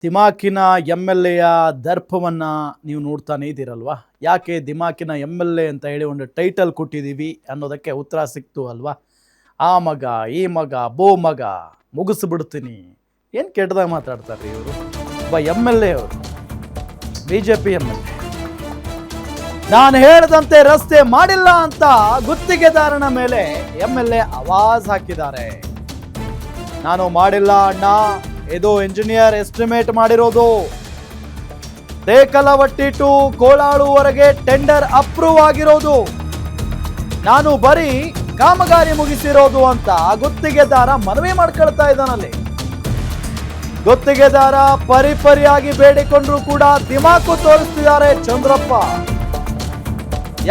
ದಿಮಾಕಿನ ಎಮ್.ಎಲ್.ಎಯ ದರ್ಪವನ್ನು ನೀವು ನೋಡ್ತಾನೆ ಇದ್ದೀರಲ್ವಾ? ಯಾಕೆ ದಿಮಾಕಿನ ಎಮ್.ಎಲ್.ಎ ಅಂತ ಹೇಳಿ ಒಂದು ಟೈಟಲ್ ಕೊಟ್ಟಿದ್ದೀವಿ ಅನ್ನೋದಕ್ಕೆ ಉತ್ತರ ಸಿಕ್ತು ಅಲ್ವಾ? ಆ ಮಗ ಈ ಮಗ ಬೋ ಮಗ ಮುಗಿಸ್ಬಿಡ್ತೀನಿ. ಏನು ಕೆಟ್ಟದಾಗ ಮಾತಾಡ್ತಾರೆ ಇವರು. ಒಬ್ಬ ಎಮ್.ಎಲ್.ಎ ಅವರು, BJP ಎಮ್.ಎಲ್.ಎ. ನಾನು ಹೇಳಿದಂತೆ ರಸ್ತೆ ಮಾಡಿಲ್ಲ ಅಂತ ಗುತ್ತಿಗೆದಾರನ ಮೇಲೆ ಎಮ್.ಎಲ್.ಎ ಆವಾಜ್ ಹಾಕಿದ್ದಾರೆ. ನಾನು ಮಾಡಿಲ್ಲ ಅಣ್ಣ, ಇದು ಇಂಜಿನಿಯರ್ ಎಸ್ಟಿಮೇಟ್ ಮಾಡಿರೋದು. ದೇಕಲವಟ್ಟಿ ಟು ಕೋಳಾಳುವರೆಗೆ ಟೆಂಡರ್ ಅಪ್ರೂವ್ ಆಗಿರೋದು. ನಾನು ಬರೀ ಕಾಮಗಾರಿ ಮುಗಿಸಿರೋದು ಅಂತ ಗುತ್ತಿಗೆದಾರ ಮನವಿ ಮಾಡ್ಕೊಳ್ತಾ ಇದ್ದಾನಲ್ಲಿ. ಗುತ್ತಿಗೆದಾರ ಪರಿಪರಿಯಾಗಿ ಬೇಡಿಕೊಂಡ್ರು ಕೂಡ ದಿಮಾಕು ತೋರಿಸ್ತಿದ್ದಾರೆ ಚಂದ್ರಪ್ಪ.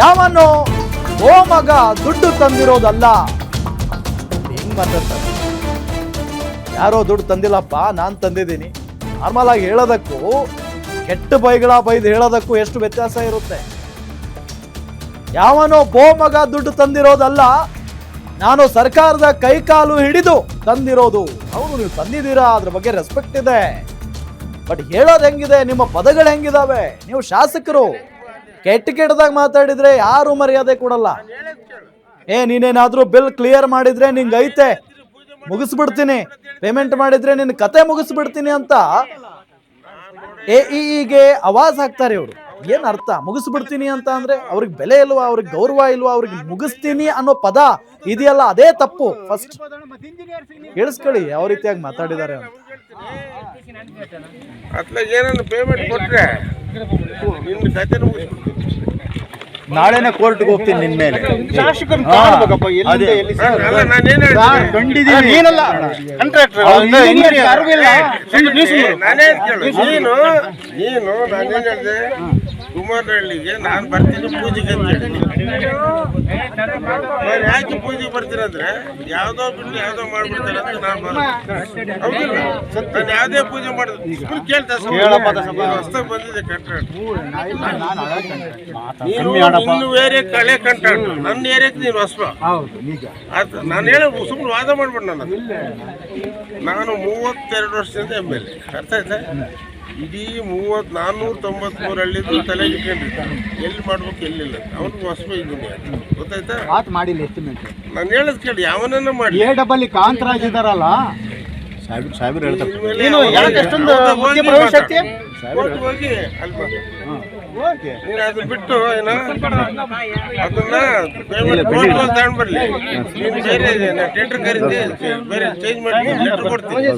ಯಾವನು ಓ ಮಗ ದುಡ್ಡು ತಂದಿರೋದಲ್ಲ. ಹೆಂಗ್ ಮಾತಾಡ್ತಾರೆ? ಯಾರೋ ದುಡ್ಡು ತಂದಿಲ್ಲಪ್ಪ, ನಾನು ತಂದಿದ್ದೀನಿ. ನಾರ್ಮಲ್ ಆಗಿ ಹೇಳೋದಕ್ಕೂ ಕೆಟ್ಟ ಬೈದು ಹೇಳೋದಕ್ಕೂ ಎಷ್ಟು ವ್ಯತ್ಯಾಸ ಇರುತ್ತೆ. ಯಾವನೋ ಬೋ ಮಗ ದುಡ್ಡು ತಂದಿರೋದಲ್ಲ, ನಾನು ಸರ್ಕಾರದ ಕೈಕಾಲು ಹಿಡಿದು ತಂದಿರೋದು. ಹೌದು, ನೀವು ತಂದಿದ್ದೀರಾ, ಅದ್ರ ಬಗ್ಗೆ ರೆಸ್ಪೆಕ್ಟ್ ಇದೆ. ಬಟ್ ಹೇಳೋದು ಹೆಂಗಿದೆ, ನಿಮ್ಮ ಪದಗಳು ಹೆಂಗಿದಾವೆ? ನೀವು ಶಾಸಕರು ಕೆಟ್ಟದಾಗ ಮಾತಾಡಿದ್ರೆ ಯಾರು ಮರ್ಯಾದೆ ಕೊಡಲ್ಲ. ನೀನೇನಾದ್ರೂ ಬಿಲ್ ಕ್ಲಿಯರ್ ಮಾಡಿದ್ರೆ ನಿಂಗೆ ಐತೆ, ಮುಗಿಸ್ಬಿಡ್ತೀನಿ, ಪೇಮೆಂಟ್ ಮಾಡಿದ್ರೆ ನಿನ್ನ ಕತೆ ಮುಗಿಸ್ಬಿಡ್ತೀನಿ ಅಂತ AEಗೆ ಆವಾಜ್ ಹಾಕ್ತಾರೆ ಇವರು. ಏನ್ ಅರ್ಥ? ಮುಗಿಸ್ಬಿಡ್ತೀನಿ ಅಂತ ಅಂದ್ರೆ ಅವ್ರಿಗೆ ಬೆಲೆ ಇಲ್ವಾ, ಅವ್ರಿಗೆ ಗೌರವ ಇಲ್ವಾ? ಅವ್ರಿಗೆ ಮುಗಿಸ್ತೀನಿ ಅನ್ನೋ ಪದ ಇದೆಯಲ್ಲ, ಅದೇ ತಪ್ಪು. ಫಸ್ಟ್ ಕೇಳಿಸ್ಕೊಳ್ಳಿ ಯಾವ ರೀತಿಯಾಗಿ ಮಾತಾಡಿದ್ದಾರೆ ಅಂತ. ನಾಳೆನೇ ಕೋರ್ಟ್ಗೆ ಹೋಗ್ತೀನಿ ನಿನ್ ಮೇಲೆ. ಕುಮಾರಹಳ್ಳಿಗೆ ನಾನು ಬರ್ತೀನಿ ಪೂಜೆಗೆ ಅಂತ ಹೇಳಿ. ಯಾಕೆ ಪೂಜೆ ಬರ್ತೀರಂದ್ರೆ ಯಾವ್ದೋ ಬಿಟ್ಟು ಯಾವ್ದೋ ಮಾಡ್ಬಿಡ್ತಾರೆ ಅಂತ ನಾನು ಹೌದಿಲ್ಲ. ನಾನು ಯಾವ್ದೇ ಪೂಜೆ ಮಾಡಿದ್ರು ಕೇಳ್ತಾ ಹೊಸ್ತಾಗ ಬಂದಿದೆ ಕಂಟ್ರಾಕ್ಟ್. ನೀನು ಬೇರೆ ಕಳೆ ಕಂಟ್ರಾಕ್ಟ್, ನನ್ನ ಏರಿಯಾಕ್ಕೆ ನೀನು ಹೊಸ. ನಾನು ಹೇಳ ಸುಮ್ಮನೆ ವಾದ ಮಾಡ್ಬಿಡ್. ನಾನು 32 ವರ್ಷದಿಂದ MLA. ಅರ್ಥ ಆಯ್ತಾ? ಇಡೀ 493 ಹಳ್ಳಿದು ತಲೆಗೆ ಇಟ್ಕೊಂಡಿರ್ತಾನೆ. ಎಲ್ಲಿ ಮಾಡ್ಬೇಕು ಎಲ್ಲಿಲ್ಲ. ಅವ್ನಿಗೆ ಹೊಸ ಇಂಜಿನಿಯರ್, ಗೊತ್ತಾಯ್ತಾ? ಮಾಡಿಲ್ಲ ಎಸ್ಟಿಮೇಟ್. ನಾನು ಹೇಳದ್ ಕೇಳಿ, ಅವನನ್ನ ಮಾಡಿ. ಡಬ್ಬಲ್ಲಿ ಕಾಂತರಾಜ್ ಇದಾರಲ್ಲ ಸಾಹೇಬ್ರು ಹೇಳ್ತಾರೆ, ಹೋಗಿ ಅಲ್ಲಿ ನೀನು ಅದನ್ನ ಬಿಟ್ಟು ಏನೋ ಅದನ್ನ ಪೇಮೆಂಟ್ ತಗೊಂಡ್ಬರ್ಲಿ. ನೀನು ಬೇರೆ ಟೆಂಡರ್ ಕರೀತಿ, ಬೇರೆ ಚೇಂಜ್ ಮಾಡಿ ಲೆಟರ್ ಕೊಡ್ತೀನಿ.